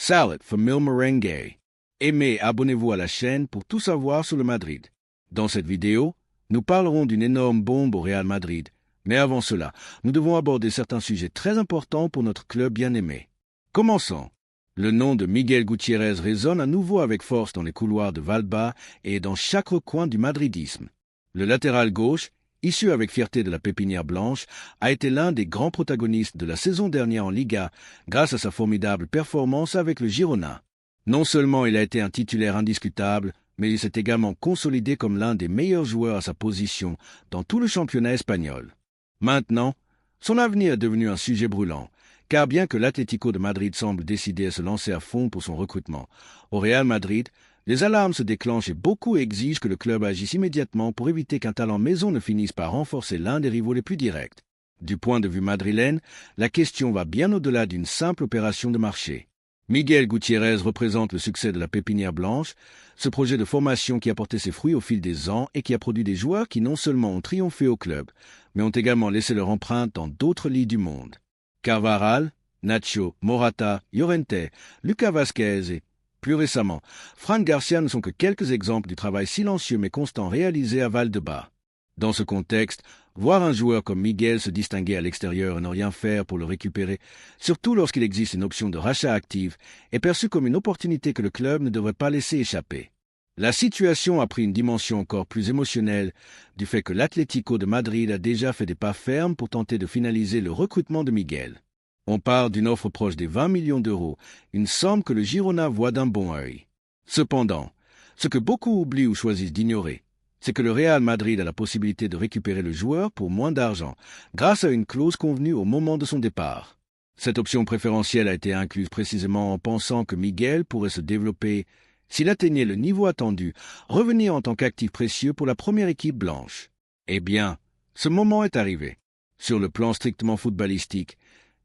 Salad for Mil Merengue. Aimez et abonnez-vous à la chaîne pour tout savoir sur le Madrid. Dans cette vidéo, nous parlerons d'une énorme bombe au Real Madrid. Mais avant cela, nous devons aborder certains sujets très importants pour notre club bien-aimé. Commençons. Le nom de Miguel Gutiérrez résonne à nouveau avec force dans les couloirs de Valba et dans chaque recoin du madridisme. Le latéral gauche, issu avec fierté de la pépinière blanche, a été l'un des grands protagonistes de la saison dernière en Liga grâce à sa formidable performance avec le Girona. Non seulement il a été un titulaire indiscutable, mais il s'est également consolidé comme l'un des meilleurs joueurs à sa position dans tout le championnat espagnol. Maintenant, son avenir est devenu un sujet brûlant, car bien que l'Atlético de Madrid semble décidé à se lancer à fond pour son recrutement, au Real Madrid, les alarmes se déclenchent et beaucoup exigent que le club agisse immédiatement pour éviter qu'un talent maison ne finisse par renforcer l'un des rivaux les plus directs. Du point de vue madrilène, la question va bien au-delà d'une simple opération de marché. Miguel Gutiérrez représente le succès de la pépinière blanche, ce projet de formation qui a porté ses fruits au fil des ans et qui a produit des joueurs qui non seulement ont triomphé au club, mais ont également laissé leur empreinte dans d'autres ligues du monde. Carvajal, Nacho, Morata, Llorente, Lucas Vázquez et, plus récemment, Fran Garcia ne sont que quelques exemples du travail silencieux mais constant réalisé à Valdebebas. Dans ce contexte, voir un joueur comme Miguel se distinguer à l'extérieur et ne rien faire pour le récupérer, surtout lorsqu'il existe une option de rachat active, est perçu comme une opportunité que le club ne devrait pas laisser échapper. La situation a pris une dimension encore plus émotionnelle du fait que l'Atlético de Madrid a déjà fait des pas fermes pour tenter de finaliser le recrutement de Miguel. On parle d'une offre proche des 20 millions d'euros, une somme que le Girona voit d'un bon œil. Cependant, ce que beaucoup oublient ou choisissent d'ignorer, c'est que le Real Madrid a la possibilité de récupérer le joueur pour moins d'argent, grâce à une clause convenue au moment de son départ. Cette option préférentielle a été incluse précisément en pensant que Miguel pourrait se développer, s'il atteignait le niveau attendu, revenir en tant qu'actif précieux pour la première équipe blanche. Eh bien, ce moment est arrivé. Sur le plan strictement footballistique,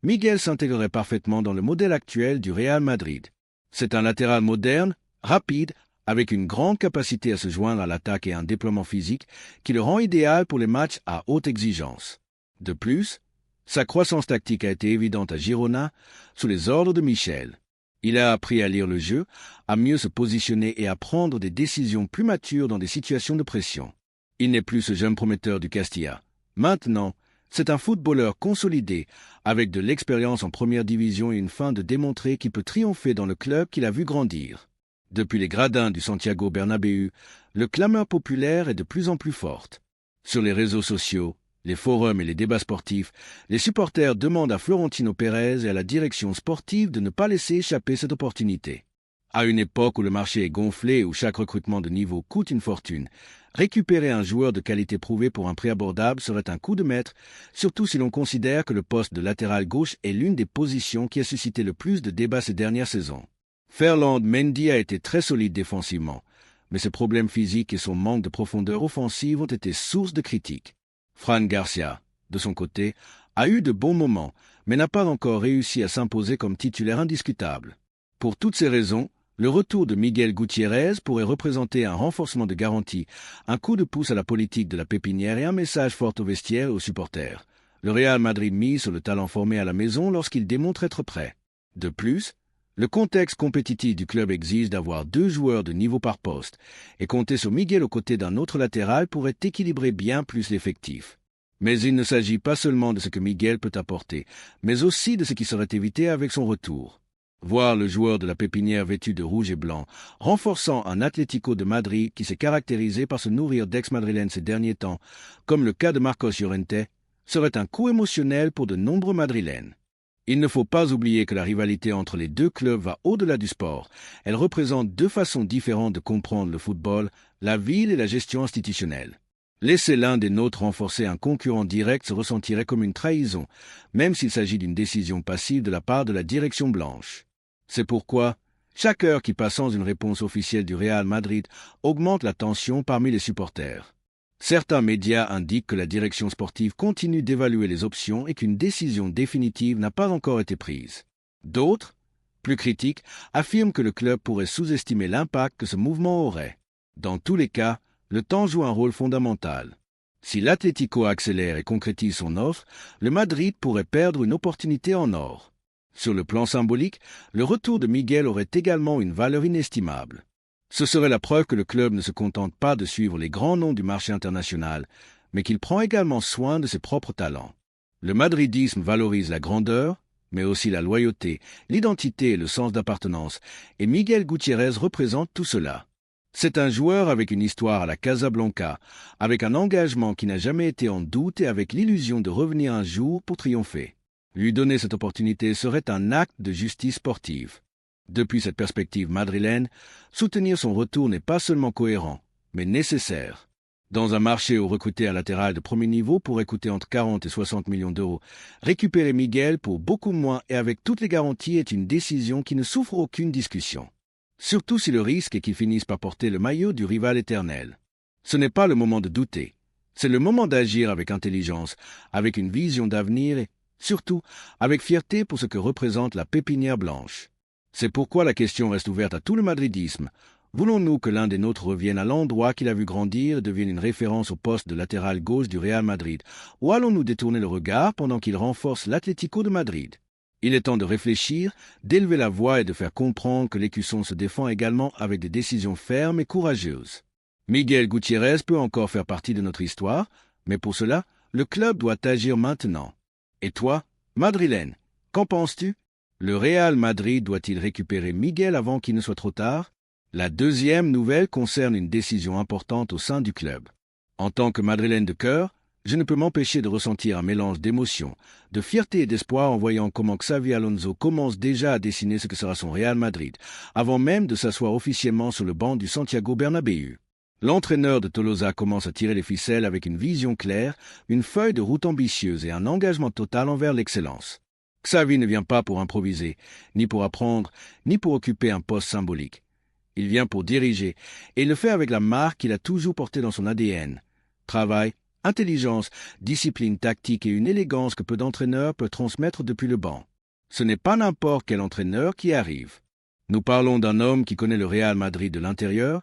Miguel s'intégrerait parfaitement dans le modèle actuel du Real Madrid. C'est un latéral moderne, rapide, avec une grande capacité à se joindre à l'attaque et un déploiement physique qui le rend idéal pour les matchs à haute exigence. De plus, sa croissance tactique a été évidente à Girona sous les ordres de Michel. Il a appris à lire le jeu, à mieux se positionner et à prendre des décisions plus matures dans des situations de pression. Il n'est plus ce jeune prometteur du Castilla. Maintenant, c'est un footballeur consolidé, avec de l'expérience en première division et une fin de démontrer qu'il peut triompher dans le club qu'il a vu grandir. Depuis les gradins du Santiago Bernabéu, le clameur populaire est de plus en plus forte. Sur les réseaux sociaux, les forums et les débats sportifs, les supporters demandent à Florentino Pérez et à la direction sportive de ne pas laisser échapper cette opportunité. À une époque où le marché est gonflé et où chaque recrutement de niveau coûte une fortune, récupérer un joueur de qualité prouvée pour un prix abordable serait un coup de maître, surtout si l'on considère que le poste de latéral gauche est l'une des positions qui a suscité le plus de débats ces dernières saisons. Ferland Mendy a été très solide défensivement, mais ses problèmes physiques et son manque de profondeur offensive ont été source de critiques. Fran Garcia, de son côté, a eu de bons moments, mais n'a pas encore réussi à s'imposer comme titulaire indiscutable. Pour toutes ces raisons, le retour de Miguel Gutiérrez pourrait représenter un renforcement de garantie, un coup de pouce à la politique de la pépinière et un message fort au vestiaire et aux supporters. Le Real Madrid mise sur le talent formé à la maison lorsqu'il démontre être prêt. De plus, le contexte compétitif du club exige d'avoir 2 joueurs de niveau par poste, et compter sur Miguel aux côtés d'un autre latéral pourrait équilibrer bien plus l'effectif. Mais il ne s'agit pas seulement de ce que Miguel peut apporter, mais aussi de ce qui serait évité avec son retour. Voir le joueur de la pépinière vêtu de rouge et blanc, renforçant un Atlético de Madrid qui s'est caractérisé par se nourrir d'ex-madrilènes ces derniers temps, comme le cas de Marcos Llorente, serait un coup émotionnel pour de nombreux madrilènes. Il ne faut pas oublier que la rivalité entre les deux clubs va au-delà du sport. Elle représente 2 façons différentes de comprendre le football, la ville et la gestion institutionnelle. Laisser l'un des nôtres renforcer un concurrent direct se ressentirait comme une trahison, même s'il s'agit d'une décision passive de la part de la direction blanche. C'est pourquoi, chaque heure qui passe sans une réponse officielle du Real Madrid augmente la tension parmi les supporters. Certains médias indiquent que la direction sportive continue d'évaluer les options et qu'une décision définitive n'a pas encore été prise. D'autres, plus critiques, affirment que le club pourrait sous-estimer l'impact que ce mouvement aurait. Dans tous les cas, le temps joue un rôle fondamental. Si l'Atlético accélère et concrétise son offre, le Madrid pourrait perdre une opportunité en or. Sur le plan symbolique, le retour de Miguel aurait également une valeur inestimable. Ce serait la preuve que le club ne se contente pas de suivre les grands noms du marché international, mais qu'il prend également soin de ses propres talents. Le madridisme valorise la grandeur, mais aussi la loyauté, l'identité et le sens d'appartenance, et Miguel Gutiérrez représente tout cela. C'est un joueur avec une histoire à la Casablanca, avec un engagement qui n'a jamais été en doute et avec l'illusion de revenir un jour pour triompher. Lui donner cette opportunité serait un acte de justice sportive. Depuis cette perspective madrilène, soutenir son retour n'est pas seulement cohérent, mais nécessaire. Dans un marché où recruter un latéral de premier niveau pourrait coûter entre 40 et 60 millions d'euros, récupérer Miguel pour beaucoup moins et avec toutes les garanties est une décision qui ne souffre aucune discussion. Surtout si le risque est qu'il finisse par porter le maillot du rival éternel. Ce n'est pas le moment de douter. C'est le moment d'agir avec intelligence, avec une vision d'avenir et, surtout, avec fierté pour ce que représente la pépinière blanche. C'est pourquoi la question reste ouverte à tout le madridisme. Voulons-nous que l'un des nôtres revienne à l'endroit qu'il a vu grandir et devienne une référence au poste de latéral gauche du Real Madrid, ou allons-nous détourner le regard pendant qu'il renforce l'Atlético de Madrid? Il est temps de réfléchir, d'élever la voix et de faire comprendre que l'écusson se défend également avec des décisions fermes et courageuses. Miguel Gutiérrez peut encore faire partie de notre histoire, mais pour cela, le club doit agir maintenant. Et toi, madrilène, qu'en penses-tu? Le Real Madrid doit-il récupérer Miguel avant qu'il ne soit trop tard? La deuxième nouvelle concerne une décision importante au sein du club. En tant que madrilène de cœur, je ne peux m'empêcher de ressentir un mélange d'émotion, de fierté et d'espoir en voyant comment Xavi Alonso commence déjà à dessiner ce que sera son Real Madrid, avant même de s'asseoir officiellement sur le banc du Santiago Bernabéu. L'entraîneur de Tolosa commence à tirer les ficelles avec une vision claire, une feuille de route ambitieuse et un engagement total envers l'excellence. Xavi ne vient pas pour improviser, ni pour apprendre, ni pour occuper un poste symbolique. Il vient pour diriger, et il le fait avec la marque qu'il a toujours portée dans son ADN. Travail, intelligence, discipline tactique et une élégance que peu d'entraîneurs peuvent transmettre depuis le banc. Ce n'est pas n'importe quel entraîneur qui arrive. Nous parlons d'un homme qui connaît le Real Madrid de l'intérieur,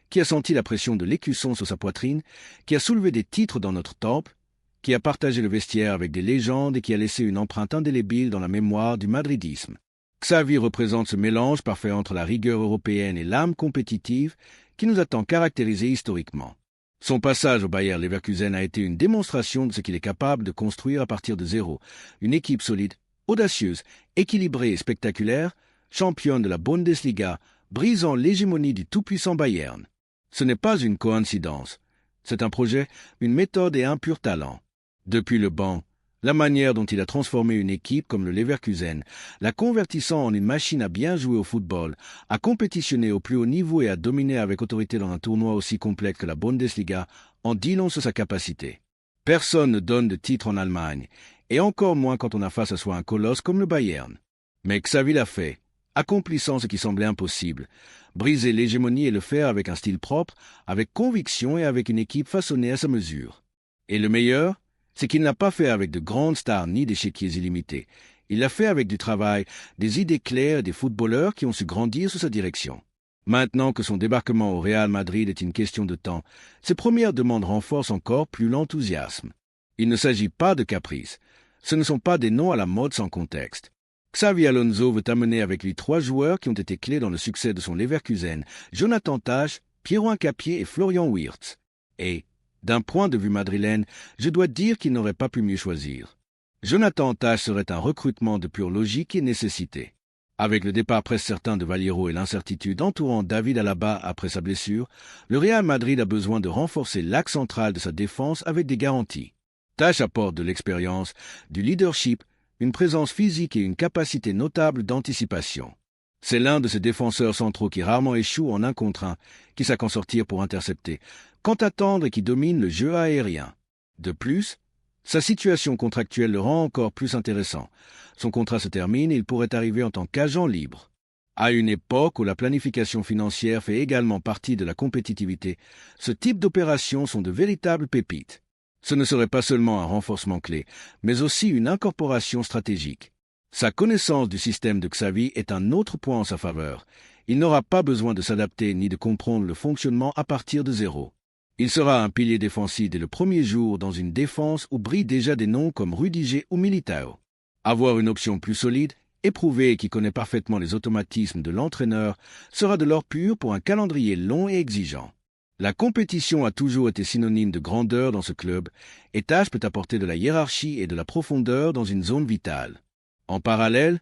qui a senti la pression de l'écusson sur sa poitrine, qui a soulevé des titres dans notre temple, qui a partagé le vestiaire avec des légendes et qui a laissé une empreinte indélébile dans la mémoire du madridisme. Xavi représente ce mélange parfait entre la rigueur européenne et l'âme compétitive qui nous a tant caractérisés historiquement. Son passage au Bayer Leverkusen a été une démonstration de ce qu'il est capable de construire à partir de zéro, une équipe solide, audacieuse, équilibrée et spectaculaire, championne de la Bundesliga, brisant l'hégémonie du tout-puissant Bayern. Ce n'est pas une coïncidence. C'est un projet, une méthode et un pur talent. Depuis le banc, la manière dont il a transformé une équipe comme le Leverkusen, la convertissant en une machine à bien jouer au football, à compétitionner au plus haut niveau et à dominer avec autorité dans un tournoi aussi complexe que la Bundesliga, en dit long sur sa capacité. Personne ne donne de titre en Allemagne, et encore moins quand on a face à soi un colosse comme le Bayern. Mais Xavi l'a fait, accomplissant ce qui semblait impossible, briser l'hégémonie et le faire avec un style propre, avec conviction et avec une équipe façonnée à sa mesure. Et le meilleur, c'est qu'il n'a pas fait avec de grandes stars ni des chéquiers illimités. Il l'a fait avec du travail, des idées claires et des footballeurs qui ont su grandir sous sa direction. Maintenant que son débarquement au Real Madrid est une question de temps, ses premières demandes renforcent encore plus l'enthousiasme. Il ne s'agit pas de caprices. Ce ne sont pas des noms à la mode sans contexte. Xavi Alonso veut amener avec lui 3 joueurs qui ont été clés dans le succès de son Leverkusen, Jonathan Tah, Pierro Hincapié et Florian Wirtz. Et, d'un point de vue madrilène, je dois dire qu'il n'aurait pas pu mieux choisir. Jonathan Tah serait un recrutement de pure logique et nécessité. Avec le départ presque certain de Valero et l'incertitude entourant David Alaba après sa blessure, le Real Madrid a besoin de renforcer l'axe central de sa défense avec des garanties. Tah apporte de l'expérience, du leadership, une présence physique et une capacité notable d'anticipation. C'est l'un de ces défenseurs centraux qui rarement échoue en 1 contre 1, qui sait qu'en sortir pour intercepter, quand attendre et qui domine le jeu aérien. De plus, sa situation contractuelle le rend encore plus intéressant. Son contrat se termine et il pourrait arriver en tant qu'agent libre. À une époque où la planification financière fait également partie de la compétitivité, ce type d'opérations sont de véritables pépites. Ce ne serait pas seulement un renforcement clé, mais aussi une incorporation stratégique. Sa connaissance du système de Xavi est un autre point en sa faveur. Il n'aura pas besoin de s'adapter ni de comprendre le fonctionnement à partir de zéro. Il sera un pilier défensif dès le premier jour dans une défense où brillent déjà des noms comme Rudiger ou Militao. Avoir une option plus solide, éprouvé et qui connaît parfaitement les automatismes de l'entraîneur, sera de l'or pur pour un calendrier long et exigeant. La compétition a toujours été synonyme de grandeur dans ce club, et Tache peut apporter de la hiérarchie et de la profondeur dans une zone vitale. En parallèle,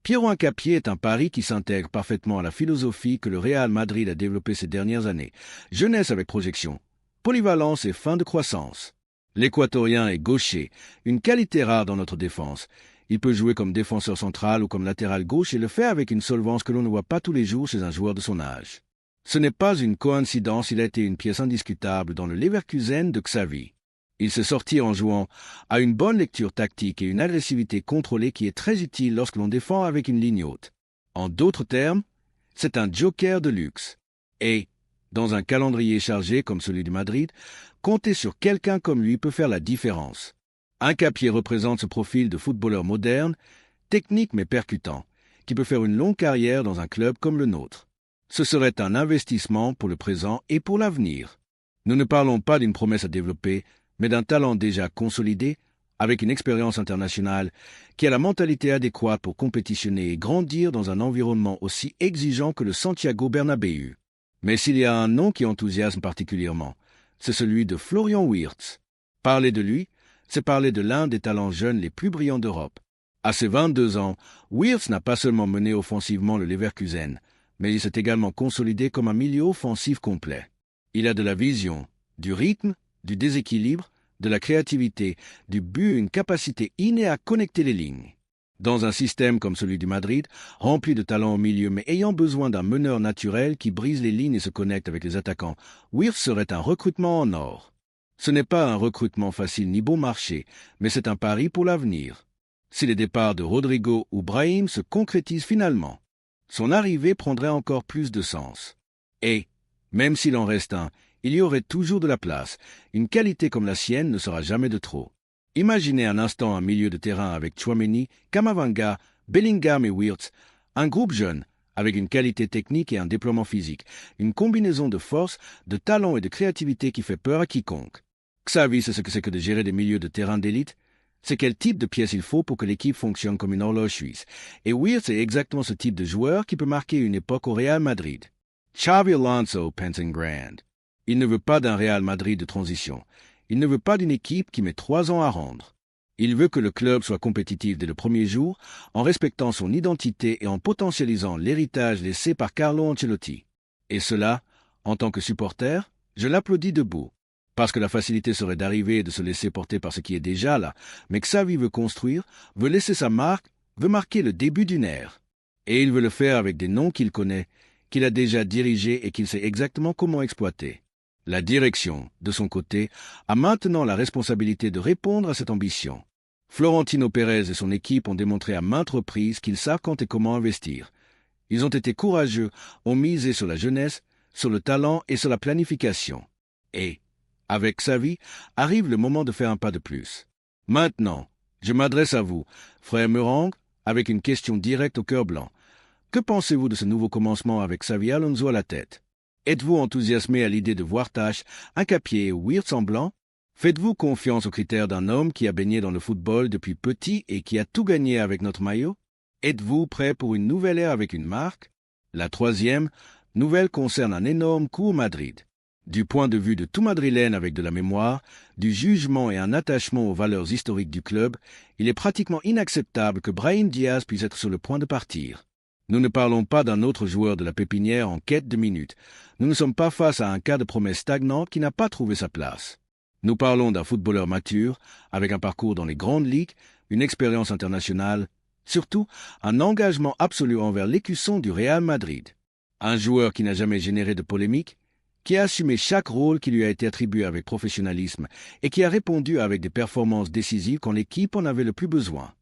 Pierro Hincapié est un pari qui s'intègre parfaitement à la philosophie que le Real Madrid a développée ces dernières années. Jeunesse avec projection, polyvalence et fin de croissance. L'Équatorien est gaucher, une qualité rare dans notre défense. Il peut jouer comme défenseur central ou comme latéral gauche et le fait avec une solvance que l'on ne voit pas tous les jours chez un joueur de son âge. Ce n'est pas une coïncidence, il a été une pièce indiscutable dans le Leverkusen de Xavi. Il s'est sorti en jouant à une bonne lecture tactique et une agressivité contrôlée qui est très utile lorsque l'on défend avec une ligne haute. En d'autres termes, c'est un joker de luxe. Et, dans un calendrier chargé comme celui du Madrid, compter sur quelqu'un comme lui peut faire la différence. Hincapié représente ce profil de footballeur moderne, technique mais percutant, qui peut faire une longue carrière dans un club comme le nôtre. Ce serait un investissement pour le présent et pour l'avenir. Nous ne parlons pas d'une promesse à développer, mais d'un talent déjà consolidé, avec une expérience internationale, qui a la mentalité adéquate pour compétitionner et grandir dans un environnement aussi exigeant que le Santiago Bernabéu. Mais s'il y a un nom qui enthousiasme particulièrement, c'est celui de Florian Wirtz. Parler de lui, c'est parler de l'un des talents jeunes les plus brillants d'Europe. À ses 22 ans, Wirtz n'a pas seulement mené offensivement le Leverkusen, mais il s'est également consolidé comme un milieu offensif complet. Il a de la vision, du rythme, du déséquilibre, de la créativité, du but et une capacité innée à connecter les lignes. Dans un système comme celui du Madrid, rempli de talents au milieu mais ayant besoin d'un meneur naturel qui brise les lignes et se connecte avec les attaquants, Wirtz serait un recrutement en or. Ce n'est pas un recrutement facile ni bon marché, mais c'est un pari pour l'avenir. Si les départs de Rodrigo ou Brahim se concrétisent finalement, son arrivée prendrait encore plus de sens. Et, même s'il en reste un, il y aurait toujours de la place. Une qualité comme la sienne ne sera jamais de trop. Imaginez un instant un milieu de terrain avec Tchouaméni, Camavinga, Bellingham et Wirtz, un groupe jeune, avec une qualité technique et un déploiement physique, une combinaison de force, de talent et de créativité qui fait peur à quiconque. Xavi sait ce que c'est que de gérer des milieux de terrain d'élite. C'est quel type de pièce il faut pour que l'équipe fonctionne comme une horloge suisse. Et Wirtz est exactement ce type de joueur qui peut marquer une époque au Real Madrid. Xavi Alonso pense en grand. Il ne veut pas d'un Real Madrid de transition. Il ne veut pas d'une équipe qui met 3 ans à rendre. Il veut que le club soit compétitif dès le premier jour, en respectant son identité et en potentialisant l'héritage laissé par Carlo Ancelotti. Et cela, en tant que supporter, je l'applaudis debout. Parce que la facilité serait d'arriver et de se laisser porter par ce qui est déjà là, mais Xavi veut construire, veut laisser sa marque, veut marquer le début d'une ère. Et il veut le faire avec des noms qu'il connaît, qu'il a déjà dirigés et qu'il sait exactement comment exploiter. La direction, de son côté, a maintenant la responsabilité de répondre à cette ambition. Florentino Pérez et son équipe ont démontré à maintes reprises qu'ils savent quand et comment investir. Ils ont été courageux, ont misé sur la jeunesse, sur le talent et sur la planification. Et, avec Xavi, arrive le moment de faire un pas de plus. Maintenant, je m'adresse à vous, frère Meurang, avec une question directe au cœur blanc. Que pensez-vous de ce nouveau commencement avec Xavi Alonso à la tête? Êtes-vous enthousiasmé à l'idée de voir Tache, Hincapié et Wirtz en blanc? Faites-vous confiance aux critères d'un homme qui a baigné dans le football depuis petit et qui a tout gagné avec notre maillot? Êtes-vous prêt pour une nouvelle ère avec une marque? La troisième nouvelle concerne un énorme coup au Madrid. Du point de vue de tout Madrilène avec de la mémoire, du jugement et un attachement aux valeurs historiques du club, il est pratiquement inacceptable que Brahim Diaz puisse être sur le point de partir. Nous ne parlons pas d'un autre joueur de la pépinière en quête de minutes. Nous ne sommes pas face à un cas de promesse stagnante qui n'a pas trouvé sa place. Nous parlons d'un footballeur mature, avec un parcours dans les grandes ligues, une expérience internationale, surtout un engagement absolu envers l'écusson du Real Madrid. Un joueur qui n'a jamais généré de polémique, qui a assumé chaque rôle qui lui a été attribué avec professionnalisme et qui a répondu avec des performances décisives quand l'équipe en avait le plus besoin.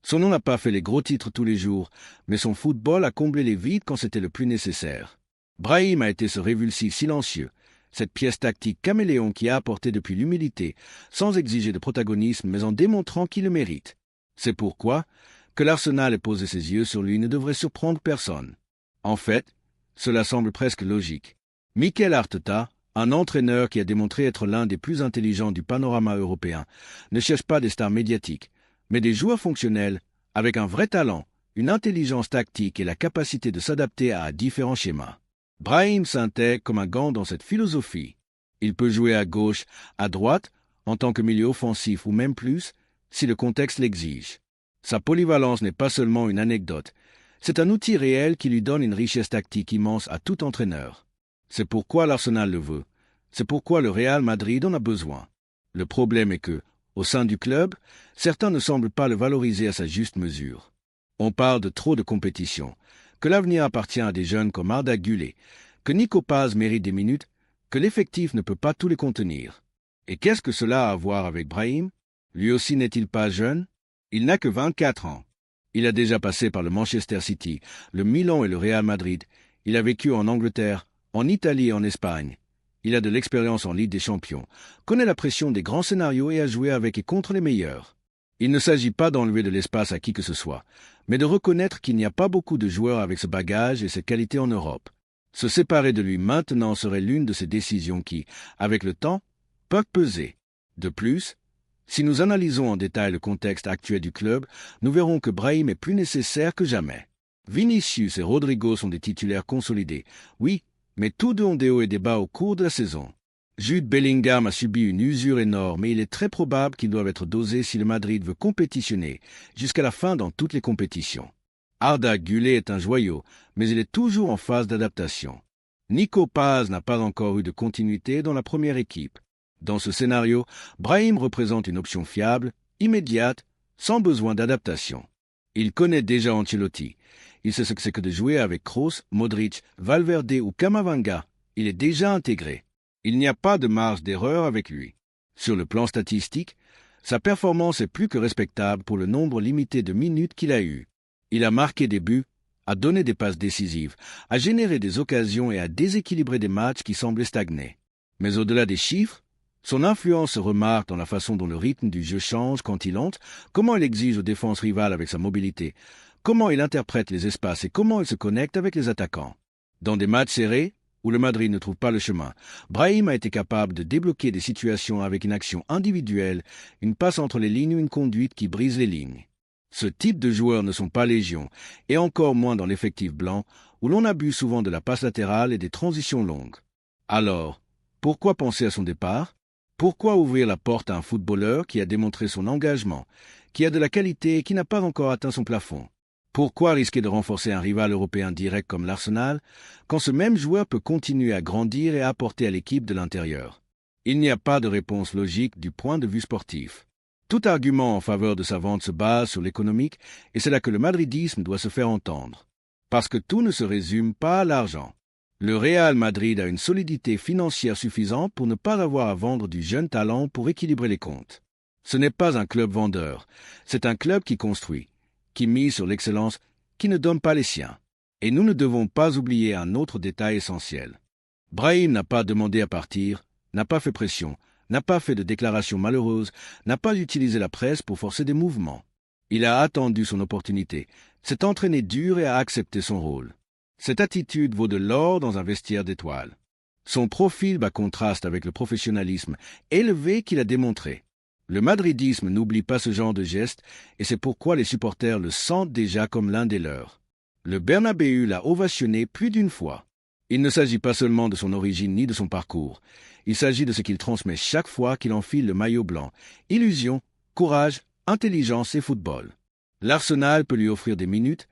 Son nom n'a pas fait les gros titres tous les jours, mais son football a comblé les vides quand c'était le plus nécessaire. Brahim a été ce révulsif silencieux, cette pièce tactique caméléon qui a apporté depuis l'humilité, sans exiger de protagonisme mais en démontrant qu'il le mérite. C'est pourquoi que l'Arsenal ait posé ses yeux sur lui ne devrait surprendre personne. En fait, cela semble presque logique. Mikel Arteta, un entraîneur qui a démontré être l'un des plus intelligents du panorama européen, ne cherche pas des stars médiatiques, mais des joueurs fonctionnels, avec un vrai talent, une intelligence tactique et la capacité de s'adapter à différents schémas. Brahim s'intègre comme un gant dans cette philosophie. Il peut jouer à gauche, à droite, en tant que milieu offensif ou même plus, si le contexte l'exige. Sa polyvalence n'est pas seulement une anecdote, c'est un outil réel qui lui donne une richesse tactique immense à tout entraîneur. C'est pourquoi l'Arsenal le veut. C'est pourquoi le Real Madrid en a besoin. Le problème est que, au sein du club, certains ne semblent pas le valoriser à sa juste mesure. On parle de trop de compétition, que l'avenir appartient à des jeunes comme Arda Güler, que Nico Paz mérite des minutes, que l'effectif ne peut pas tous les contenir. Et qu'est-ce que cela a à voir avec Brahim? Lui aussi n'est-il pas jeune? Il n'a que 24 ans. Il a déjà passé par le Manchester City, le Milan et le Real Madrid. Il a vécu en Angleterre, en Italie et en Espagne. Il a de l'expérience en Ligue des Champions, connaît la pression des grands scénarios et a joué avec et contre les meilleurs. Il ne s'agit pas d'enlever de l'espace à qui que ce soit, mais de reconnaître qu'il n'y a pas beaucoup de joueurs avec ce bagage et ces qualités en Europe. Se séparer de lui maintenant serait l'une de ces décisions qui, avec le temps, peuvent peser. De plus, si nous analysons en détail le contexte actuel du club, nous verrons que Brahim est plus nécessaire que jamais. Vinicius et Rodrigo sont des titulaires consolidés, oui, mais tous deux ont des hauts et des bas au cours de la saison. Jude Bellingham a subi une usure énorme et il est très probable qu'il doive être dosé si le Madrid veut compétitionner jusqu'à la fin dans toutes les compétitions. Arda Güler est un joyau, mais il est toujours en phase d'adaptation. Nico Paz n'a pas encore eu de continuité dans la première équipe. Dans ce scénario, Brahim représente une option fiable, immédiate, sans besoin d'adaptation. Il connaît déjà Ancelotti. Il sait ce que c'est que de jouer avec Kroos, Modric, Valverde ou Camavinga. Il est déjà intégré. Il n'y a pas de marge d'erreur avec lui. Sur le plan statistique, sa performance est plus que respectable pour le nombre limité de minutes qu'il a eues. Il a marqué des buts, a donné des passes décisives, a généré des occasions et a déséquilibré des matchs qui semblaient stagner. Mais au-delà des chiffres, son influence se remarque dans la façon dont le rythme du jeu change quand il entre, comment il exige aux défenses rivales avec sa mobilité, comment il interprète les espaces et comment il se connecte avec les attaquants. Dans des matchs serrés, où le Madrid ne trouve pas le chemin, Brahim a été capable de débloquer des situations avec une action individuelle, une passe entre les lignes ou une conduite qui brise les lignes. Ce type de joueurs ne sont pas légion, et encore moins dans l'effectif blanc, où l'on abuse souvent de la passe latérale et des transitions longues. Alors, pourquoi penser à son départ? Pourquoi ouvrir la porte à un footballeur qui a démontré son engagement, qui a de la qualité et qui n'a pas encore atteint son plafond? Pourquoi risquer de renforcer un rival européen direct comme l'Arsenal, quand ce même joueur peut continuer à grandir et à apporter à l'équipe de l'intérieur? Il n'y a pas de réponse logique du point de vue sportif. Tout argument en faveur de sa vente se base sur l'économique, et c'est là que le madridisme doit se faire entendre. Parce que tout ne se résume pas à l'argent. Le Real Madrid a une solidité financière suffisante pour ne pas avoir à vendre du jeune talent pour équilibrer les comptes. Ce n'est pas un club vendeur, c'est un club qui construit, qui mise sur l'excellence, qui ne donne pas les siens. Et nous ne devons pas oublier un autre détail essentiel. Brahim n'a pas demandé à partir, n'a pas fait pression, n'a pas fait de déclarations malheureuses, n'a pas utilisé la presse pour forcer des mouvements. Il a attendu son opportunité, s'est entraîné dur et a accepté son rôle. Cette attitude vaut de l'or dans un vestiaire d'étoiles. Son profil bat contraste avec le professionnalisme élevé qu'il a démontré. Le madridisme n'oublie pas ce genre de geste et c'est pourquoi les supporters le sentent déjà comme l'un des leurs. Le Bernabéu l'a ovationné plus d'une fois. Il ne s'agit pas seulement de son origine ni de son parcours. Il s'agit de ce qu'il transmet chaque fois qu'il enfile le maillot blanc. Illusion, courage, intelligence et football. L'Arsenal peut lui offrir des minutes,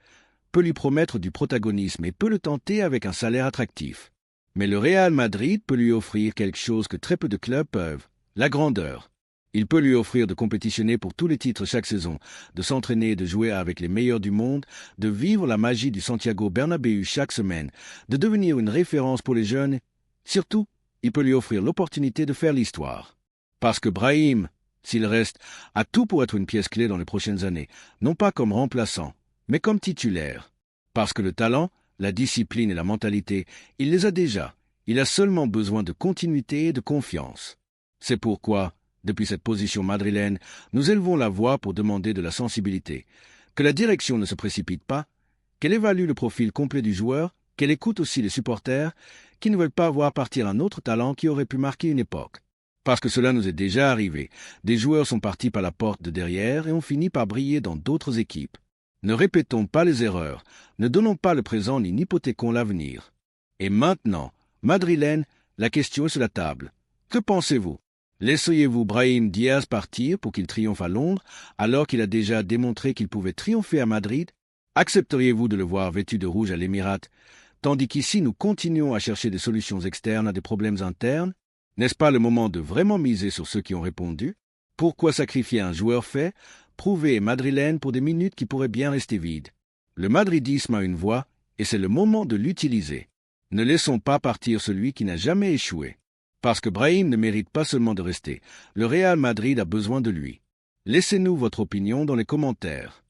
peut lui promettre du protagonisme et peut le tenter avec un salaire attractif. Mais le Real Madrid peut lui offrir quelque chose que très peu de clubs peuvent, la grandeur. Il peut lui offrir de compétitionner pour tous les titres chaque saison, de s'entraîner et de jouer avec les meilleurs du monde, de vivre la magie du Santiago Bernabéu chaque semaine, de devenir une référence pour les jeunes. Surtout, il peut lui offrir l'opportunité de faire l'histoire. Parce que Brahim, s'il reste, a tout pour être une pièce clé dans les prochaines années, non pas comme remplaçant, mais comme titulaire. Parce que le talent, la discipline et la mentalité, il les a déjà. Il a seulement besoin de continuité et de confiance. C'est pourquoi, depuis cette position madrilène, nous élevons la voix pour demander de la sensibilité, que la direction ne se précipite pas, qu'elle évalue le profil complet du joueur, qu'elle écoute aussi les supporters qui ne veulent pas voir partir un autre talent qui aurait pu marquer une époque. Parce que cela nous est déjà arrivé, des joueurs sont partis par la porte de derrière et ont fini par briller dans d'autres équipes. Ne répétons pas les erreurs, ne donnons pas le présent ni n'hypothéquons l'avenir. Et maintenant, Madrilène, la question est sur la table. Que pensez-vous? Laisseriez-vous Brahim Diaz partir pour qu'il triomphe à Londres, alors qu'il a déjà démontré qu'il pouvait triompher à Madrid? Accepteriez-vous de le voir vêtu de rouge à l'Émirat, tandis qu'ici nous continuons à chercher des solutions externes à des problèmes internes? N'est-ce pas le moment de vraiment miser sur ceux qui ont répondu? Pourquoi sacrifier un joueur fait, prouvé et madrilène pour des minutes qui pourraient bien rester vides? Le madridisme a une voix, et c'est le moment de l'utiliser. Ne laissons pas partir celui qui n'a jamais échoué. Parce que Brahim ne mérite pas seulement de rester, le Real Madrid a besoin de lui. Laissez-nous votre opinion dans les commentaires.